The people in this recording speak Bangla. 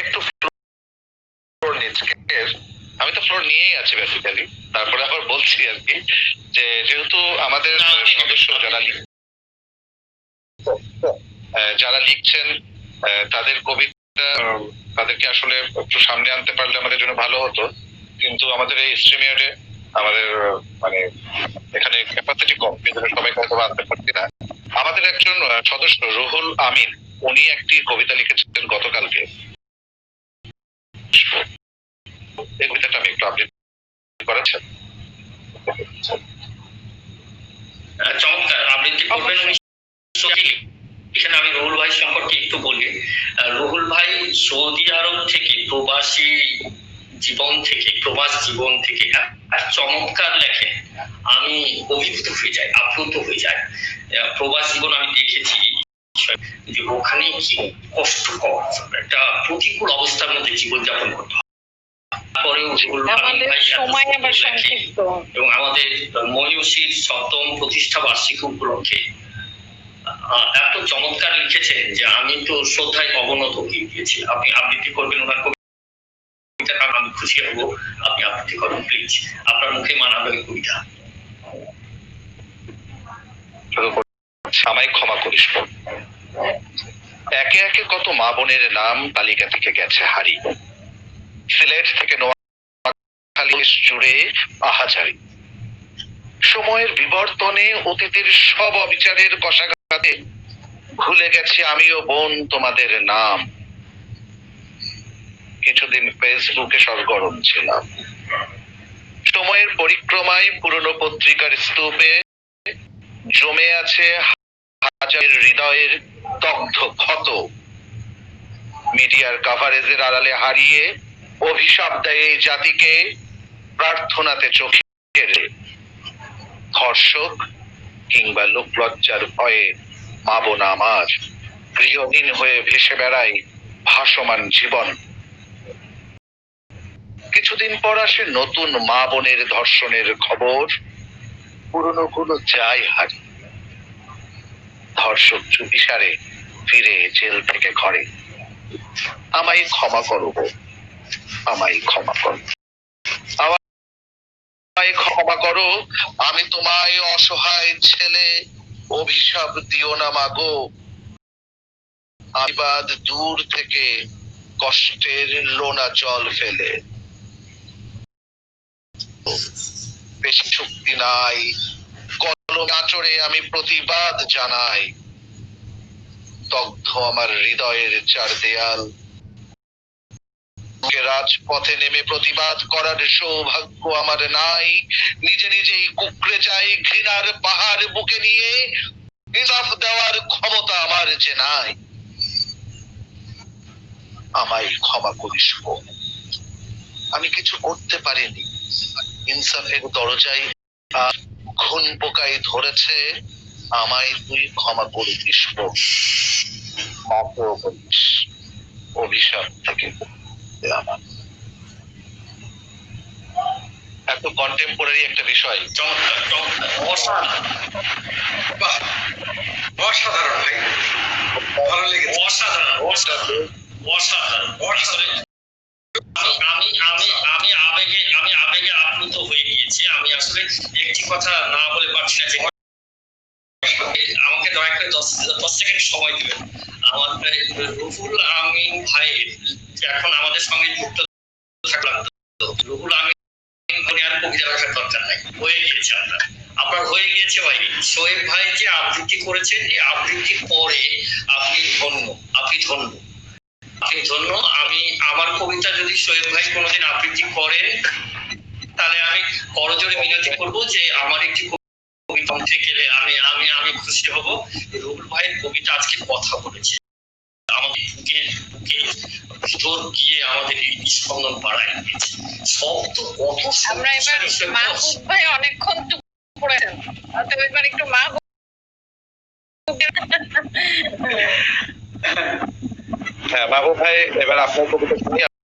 একটু ফ্লোর নিচ্ছি, আমি তো ফ্লোর নিয়েই আছি বেসিক্যালি, তারপরে আবার বলছি আর কি যে যেহেতু আমাদের সদস্য যারা লিখছেন তাদের কবিতা তাদেরকে আসলে একটু সামনে আনতে পারলে আমাদের জন্য ভালো হতো, কিন্তু আমাদের এই স্ট্রিমিয়ারে আমাদের মানে এখানে ক্যাপাসিটি কম, কিন্তু সবাই হয়তো আনতে পারছি না। আমাদের একজন সদস্য রুহুল আমিন, উনি একটি কবিতা লিখেছিলেন গতকালকে, এই কবিতাটা আমি একটু আপডেট করেছেন। চমৎকার আবৃত্তি করবেন উনি। এখানে আমি রুহুল ভাই সম্পর্কে একটু বলি। রুহুল ভাই সৌদি আরব থেকে প্রবাসী জীবন থেকে প্রবাস জীবন থেকে চমৎকার লেখেন। আমি অভিভূত হয়ে যাই, আপ্লুত হয়ে যাই। প্রবাস জীবন আমি দেখেছি যে ওখানে কি কষ্টকর একটা প্রতিকূল অবস্থার মধ্যে জীবনযাপন করতে হয়। এবং আমাদের মহিষীর 7ম প্রতিষ্ঠা বার্ষিকী উপলক্ষে এত চমৎকার লিখেছেন যে আমি তো শ্রদ্ধায় অবনত হয়ে গিয়েছি। আপনি আবৃত্তি করবেন ওনার কবিতা, আমি খুশি হব। আপনি আবৃত্তি করবেন প্লিজ, আপনার মুখে মানাবে কবিতা। আমায় ক্ষমা করিস, একে একে কত মা বোনের নাম তালিকা থেকে গেছে হারিয়ে, সিলেট থেকে নোয়াখালী জুড়ে আহাজারি। সময়ের বিবর্তনে অতীতের সব অবিচারের কষাঘাতে ভুলে গেছি আমিও বোন তোমাদের নাম। কিছুদিন ফেসবুকে সরগরম ছিলাম, সময়ের পরিক্রমায় পুরনো পত্রিকার স্তূপে জমে আছে হাজার হৃদয়ের দগ্ধ ক্ষত। মিডিয়ার কাভারেজের আড়ালে হারিয়ে অভিশাপ দেয় এই জাতিকে প্রার্থনাতে চোখের ধর্ষক কিংবা লোকলজ্জার ভয়ে মা বোন আমার গৃহহীন হয়ে ভেসে বেড়ায় ভাসমান জীবন। কিছুদিন পর আসে নতুন মা বোনের ধর্ষণের খবর, পুরনো গুলো যায় হারিয়ে। ধর্ষক চুপিসারে ফিরে জেল থেকে ঘরে। আমায় ক্ষমা করো, আমায় ক্ষমা করো, আমায় ক্ষমা করো, আমি তোমায় অসহায় ছেলে অভিশাপ দিও না মাগো। আশীর্বাদ দূর থেকে কষ্টের লোনা জল ফেলে, বেশি শক্তি নাই কলম আঁচড়ে আমি প্রতিবাদ জানাই। দগ্ধ আমার হৃদয়ের চার দেয়াল, রাজপথে নেমে প্রতিবাদ করার সৌভাগ্য আমার নাই। নিজে নিজেই কুকড়ে যাই ঘৃণার পাহাড় বুকে নিয়ে, ইনসাফ দেওয়ার ক্ষমতা আমার যে নাই। আমায় ক্ষমা করিস, আমি কিছু করতে পারিনি। ইনসাফের দরজায় খুন পোকায় ধরেছে, আমায় তুই ক্ষমা করে দিস, মাফও করিস অভিশাপ থেকে আমার। এত কন্টেম্পোরারি একটা বিষয়। অসাধারণ ভাই, ভালো লেগেছে। অসাধারণ অসাধারণ অসাধারণ অসাধারণ। আমি আবেগে আপ্লুত হয়ে গিয়েছি। আমি আসলে একটি কথা না বলে পারছি না যে আমাকে দয়া করে 10 সেকেন্ড সময় দিবেন। আমাদের রুহুল আমিন ভাই এখন আমাদের সঙ্গে যুক্ত থাকলাম। রুহুল আমিন আর কবিতা লেখার দরকার নাই, হয়ে গিয়েছে আপনার হয়ে গিয়েছে ভাই। শোয়েব ভাই যে আবৃত্তি করেছেন, এই আবৃত্তির পরে আপনি ধন্য, আপনি ধন্য, আপনি ধন্য। আমি আমার কবিতা যদি শোয়েব ভাই কোনোদিন আবৃত্তি করেন, তাহলে আমি করজোড়ে মিনতি করবো যে আমার একটি কবিতা গেলে আমি আমি আমি খুশি হব। রুহুল ভাইয়ের কবিতা আজকে কথা বলেছে, আমাদের বুকে বুকে ভিতর গিয়ে আমাদের এই স্পন্দন বাড়ায় দিয়েছে। শব্দ কত আমরা এবার মাহবুব ভাই অনেকক্ষণ পড়েছেন, তো এবার একটু মাহবুব। হ্যাঁ মাহবুব ভাই, এবার আপনার কবিতা শুনি।